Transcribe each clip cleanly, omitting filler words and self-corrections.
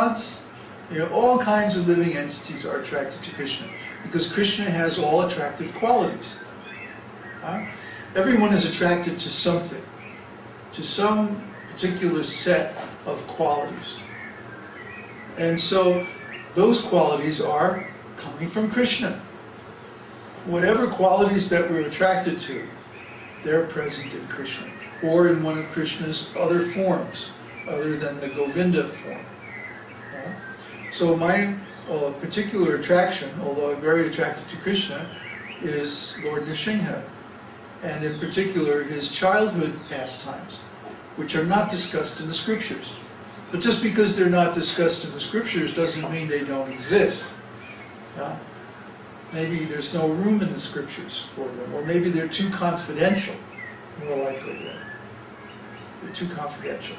gods, all kinds of living entities are attracted to Kṛṣṇa, because Kṛṣṇa has all attractive qualities. Everyone is attracted to something, to some particular set of qualities. And so those qualities are coming from Kṛṣṇa. Whatever qualities that we're attracted to, they're present in Kṛṣṇa, or in one of Kṛṣṇa's other forms, other than the Govinda form. So my particular attraction, although I'm very attracted to Kṛṣṇa, is Lord Nrsimha, and in particular his childhood pastimes, which are not discussed in the scriptures. But just because they're not discussed in the scriptures doesn't mean they don't exist. Maybe there's no room in the scriptures for them, or maybe they're too confidential, more likely. They're too confidential.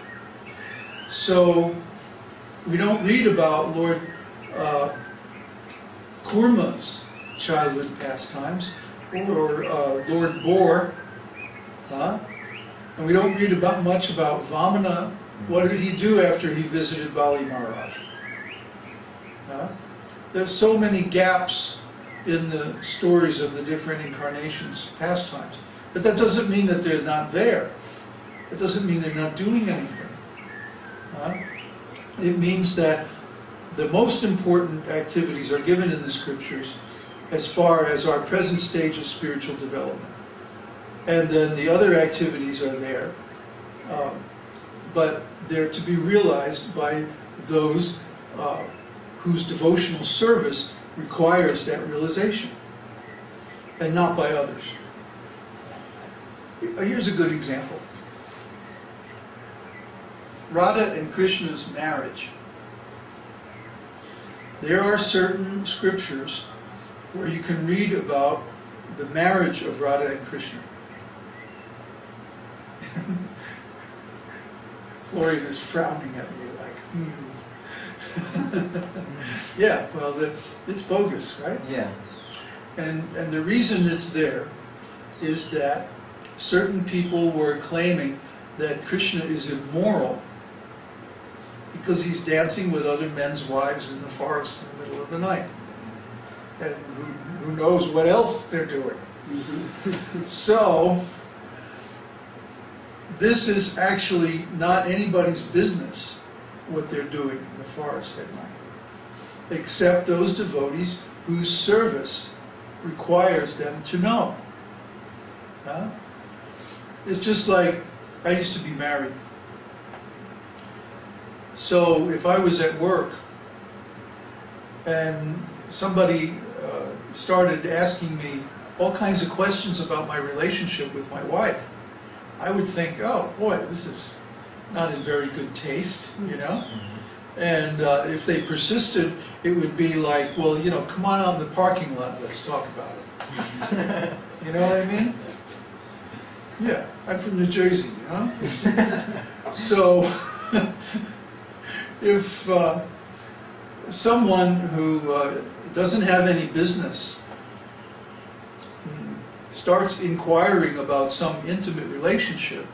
So we don't read about Lord Kurma's childhood pastimes, or Lord Bor, and we don't read much about Vamana. What did he do after he visited Bali Maharaj? There's so many gaps in the stories of the different incarnations, pastimes. But that doesn't mean that they're not there. It doesn't mean they're not doing anything. It means that the most important activities are given in the scriptures as far as our present stage of spiritual development. And then the other activities are there, but they're to be realized by those whose devotional service requires that realization, and not by others. Here's a good example. Radha and Krishna's marriage. There are certain scriptures where you can read about the marriage of Radha and Kṛṣṇa. Florian is frowning at me like, Yeah, well, it's bogus, right? Yeah. And the reason it's there is that certain people were claiming that Kṛṣṇa is immoral because he's dancing with other men's wives in the forest in the middle of the night. And who knows what else they're doing. So, this is actually not anybody's business what they're doing in the forest at night, except those devotees whose service requires them to know. It's just like, I used to be married. So if I was at work and somebody started asking me all kinds of questions about my relationship with my wife, I would think, oh boy, this is not in very good taste, And if they persisted, it would be like, well, come on out in the parking lot, let's talk about it. You know what I mean? Yeah, I'm from New Jersey, So, if someone who doesn't have any business starts inquiring about some intimate relationship,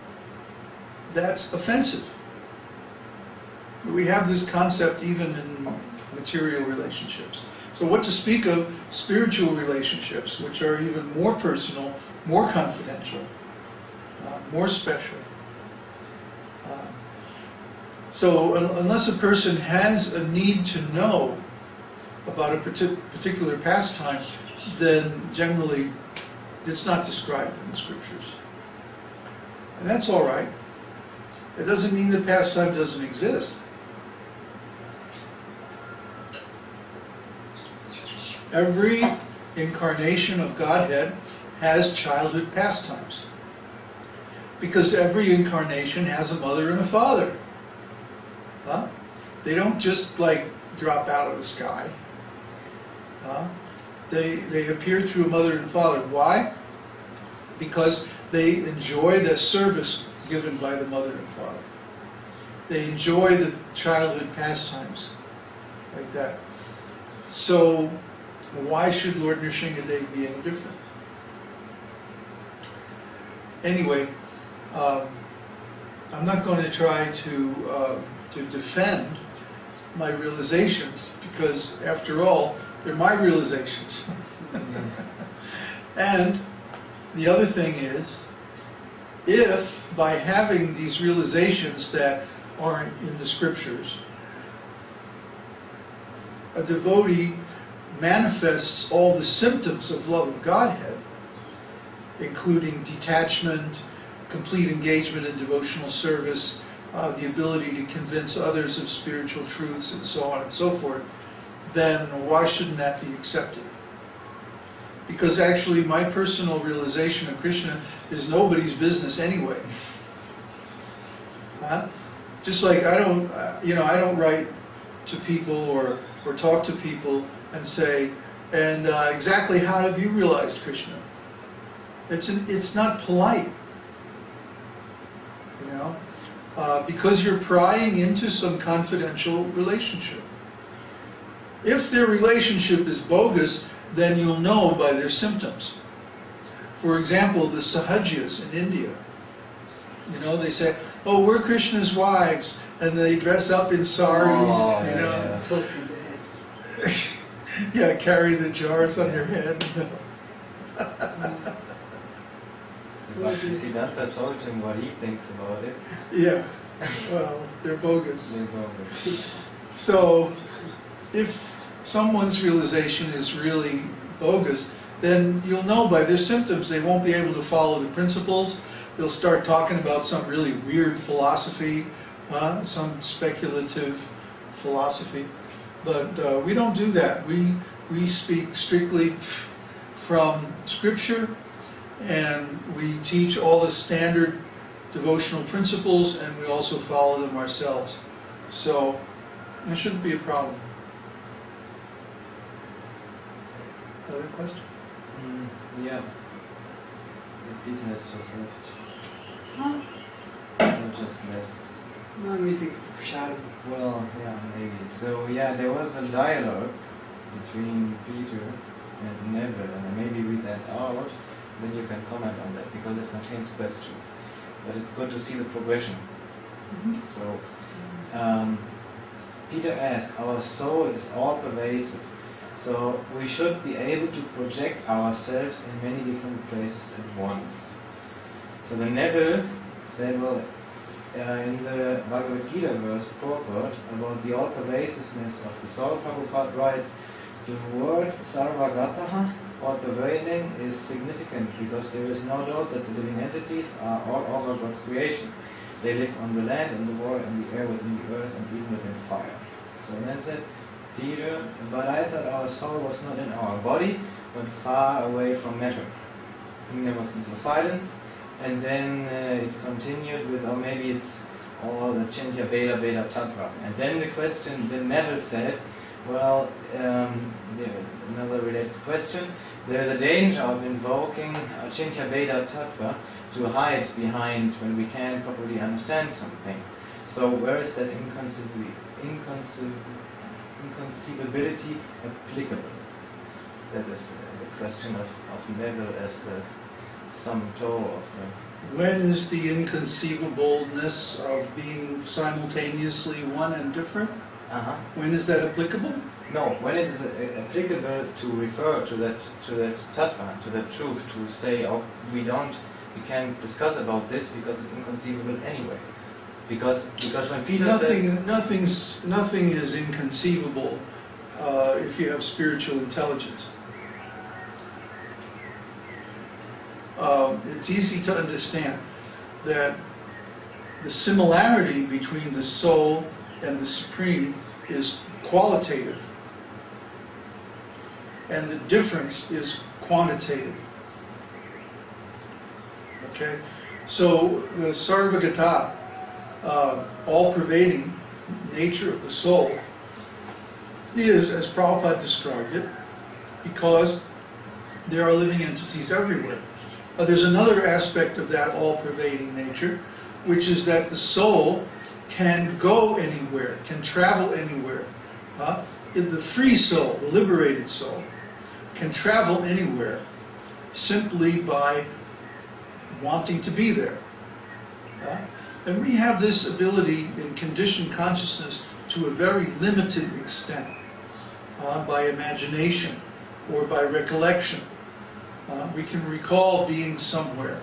that's offensive. We have this concept even in material relationships. So what to speak of spiritual relationships, which are even more personal, more confidential, more special. So unless a person has a need to know about a particular pastime, then generally it's not described in the scriptures. And that's all right. It doesn't mean that pastime doesn't exist. Every incarnation of Godhead has childhood pastimes, because every incarnation has a mother and a father. They don't just drop out of the sky. They appear through a mother and father. Why? Because they enjoy the service given by the mother and father. They enjoy the childhood pastimes like that. So why should Lord Nrsimha Day be any different? Anyway, I'm not going to try to defend my realizations, because after all, they're my realizations. And the other thing is, if by having these realizations that aren't in the scriptures, a devotee manifests all the symptoms of love of Godhead, including detachment, complete engagement in devotional service, the ability to convince others of spiritual truths, and so on and so forth, then why shouldn't that be accepted? Because actually my personal realization of Kṛṣṇa is nobody's business anyway. Just like I don't write to people or talk to people and say, and exactly how have you realized Kṛṣṇa? It's not polite, because you're prying into some confidential relationship. If their relationship is bogus, then you'll know by their symptoms. For example, the Sahajyas in India, they say, oh, we're Krishna's wives, and they dress up in saris, yeah, carry the jars on your head. Siddhartha told him what he thinks about it. Yeah, well, they're bogus. They're bogus. So, if someone's realization is really bogus, then you'll know by their symptoms. They won't be able to follow the principles. They'll start talking about some really weird philosophy, some speculative philosophy. But we don't do that. We speak strictly from Scripture, and we teach all the standard devotional principles, and we also follow them ourselves. So there shouldn't be a problem. Other question? Yeah. Peter has just left. Huh? Peter just left. No, we think shadow. Well, yeah, maybe. So, yeah, there was a dialogue between Peter and Neville, and I maybe read that out, then you can comment on that, because it contains questions. But it's good to see the progression. Mm-hmm. So, Peter asked, our soul is all-pervasive, so we should be able to project ourselves in many different places at once. So then Neville said, well, in the Bhagavad Gita verse purport about the all-pervasiveness of the soul, Prabhupada writes, the word sarvagataha, all-pervading, is significant because there is no doubt that the living entities are all over God's creation. They live on the land, in the water, in the air, within the earth, and even within fire. So then said Peter, but I thought our soul was not in our body, but far away from matter. And there was some silence, and then it continued with, or maybe it's all the Chintya Veda Veda Tattva. And then the question, then Neville said, well, another related question, there is a danger of invoking Achintya Veda Tattva to hide behind when we can't properly understand something. So where is that inconceivability applicable? That is the question of Neville as the sum total of the... When is the inconceivableness of being simultaneously one and different? When is that applicable? No, when it is applicable to refer to that tattva, to that truth, to say, oh, we can't discuss about this because it's inconceivable anyway. Because when Peter says nothing is inconceivable if you have spiritual intelligence. It's easy to understand that the similarity between the soul and the Supreme is qualitative, and the difference is quantitative. Okay? So the sarvagata, all-pervading nature of the soul, is, as Prabhupada described it, because there are living entities everywhere. There's another aspect of that all-pervading nature, which is that the soul can go anywhere, can travel anywhere. The free soul, the liberated soul, can travel anywhere simply by wanting to be there. And we have this ability in conditioned consciousness to a very limited extent by imagination or by recollection. We can recall being somewhere,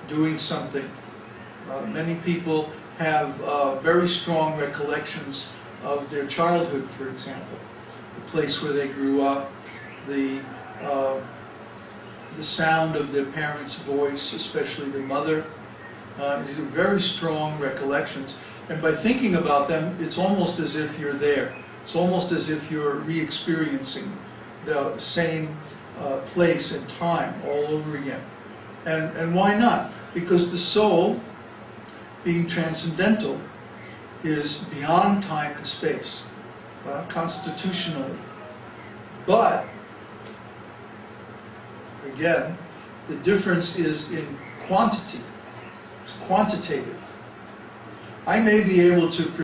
doing something. Many people have very strong recollections of their childhood, for example, the place where they grew up, the sound of their parents' voice, especially the mother. These are very strong recollections, and by thinking about them, it's almost as if you're there. It's almost as if you're re-experiencing the same place and time all over again. And why not? Because the soul, being transcendental, is beyond time and space, constitutionally. But, again, the difference is in quantity. It's quantitative. I may be able to